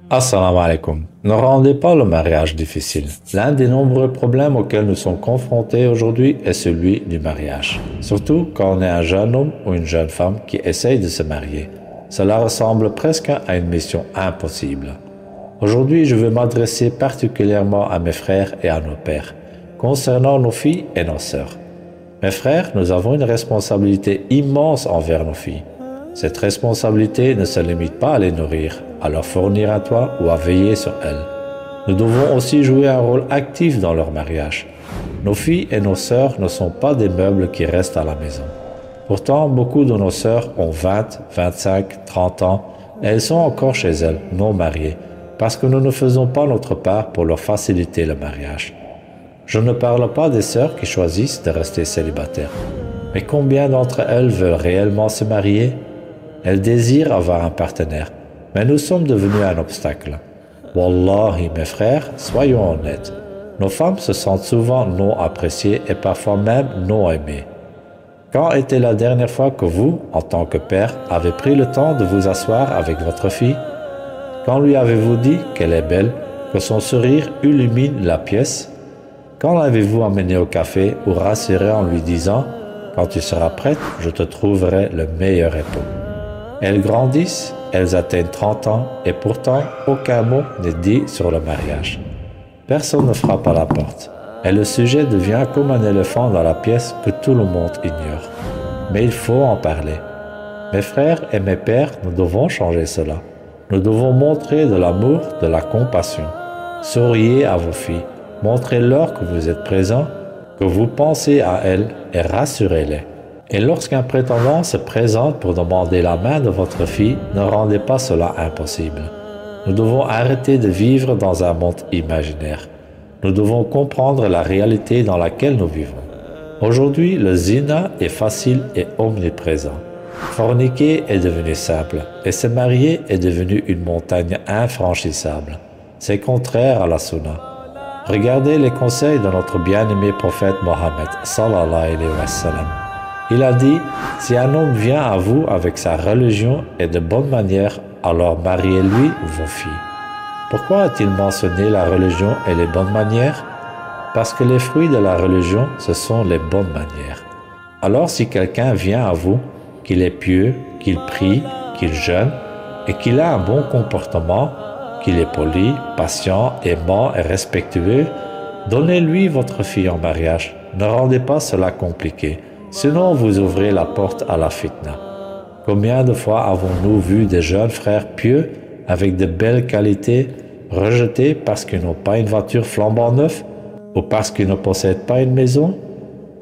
Assalamu alaikum. Ne rendez pas le mariage difficile. L'un des nombreux problèmes auxquels nous sommes confrontés aujourd'hui est celui du mariage. Surtout quand on est un jeune homme ou une jeune femme qui essaye de se marier. Cela ressemble presque à une mission impossible. Aujourd'hui, je veux m'adresser particulièrement à mes frères et à nos pères, concernant nos filles et nos sœurs. Mes frères, nous avons une responsabilité immense envers nos filles. Cette responsabilité ne se limite pas à les nourrir, à leur fournir un toit ou à veiller sur elles. Nous devons aussi jouer un rôle actif dans leur mariage. Nos filles et nos sœurs ne sont pas des meubles qui restent à la maison. Pourtant, beaucoup de nos sœurs ont 20, 25, 30 ans et elles sont encore chez elles, non mariées, parce que nous ne faisons pas notre part pour leur faciliter le mariage. Je ne parle pas des sœurs qui choisissent de rester célibataires. Mais combien d'entre elles veulent réellement se marier? Elles désirent avoir un partenaire, mais nous sommes devenus un obstacle. Wallahi, mes frères, soyons honnêtes. Nos femmes se sentent souvent non appréciées et parfois même non aimées. Quand était la dernière fois que vous, en tant que père, avez pris le temps de vous asseoir avec votre fille? Quand lui avez-vous dit qu'elle est belle, que son sourire illumine la pièce? Quand l'avez-vous emmené au café ou rassuré en lui disant « Quand tu seras prête, je te trouverai le meilleur époux ». Elles grandissent, elles atteignent 30 ans et pourtant aucun mot n'est dit sur le mariage. Personne ne frappe à la porte et le sujet devient comme un éléphant dans la pièce que tout le monde ignore. Mais il faut en parler. Mes frères et mes pères, nous devons changer cela. Nous devons montrer de l'amour, de la compassion. Souriez à vos filles, montrez-leur que vous êtes présents, que vous pensez à elles et rassurez-les. Et lorsqu'un prétendant se présente pour demander la main de votre fille, ne rendez pas cela impossible. Nous devons arrêter de vivre dans un monde imaginaire. Nous devons comprendre la réalité dans laquelle nous vivons. Aujourd'hui, le zina est facile et omniprésent. Forniquer est devenu simple et se marier est devenu une montagne infranchissable. C'est contraire à la sunna. Regardez les conseils de notre bien-aimé prophète Mohammed sallallahu alayhi wa sallam. Il a dit, si un homme vient à vous avec sa religion et de bonnes manières, alors mariez-lui vos filles. Pourquoi a-t-il mentionné la religion et les bonnes manières? Parce que les fruits de la religion, ce sont les bonnes manières. Alors si quelqu'un vient à vous, qu'il est pieux, qu'il prie, qu'il jeûne, et qu'il a un bon comportement, qu'il est poli, patient, aimant et respectueux, donnez-lui votre fille en mariage. Ne rendez pas cela compliqué. Sinon, vous ouvrez la porte à la fitna. Combien de fois avons-nous vu des jeunes frères pieux, avec de belles qualités, rejetés parce qu'ils n'ont pas une voiture flambant neuve, ou parce qu'ils ne possèdent pas une maison,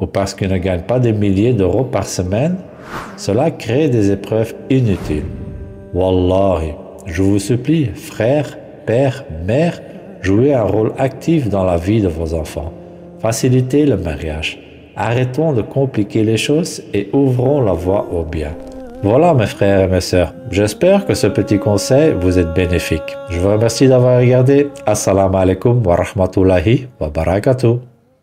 ou parce qu'ils ne gagnent pas des milliers d'euros par semaine? Cela crée des épreuves inutiles. Wallahi, je vous supplie, frères, pères, mères, jouez un rôle actif dans la vie de vos enfants. Facilitez le mariage. Arrêtons de compliquer les choses et ouvrons la voie au bien. Voilà mes frères et mes sœurs, j'espère que ce petit conseil vous est bénéfique. Je vous remercie d'avoir regardé. Assalamu alaikum wa rahmatullahi wa barakatuh.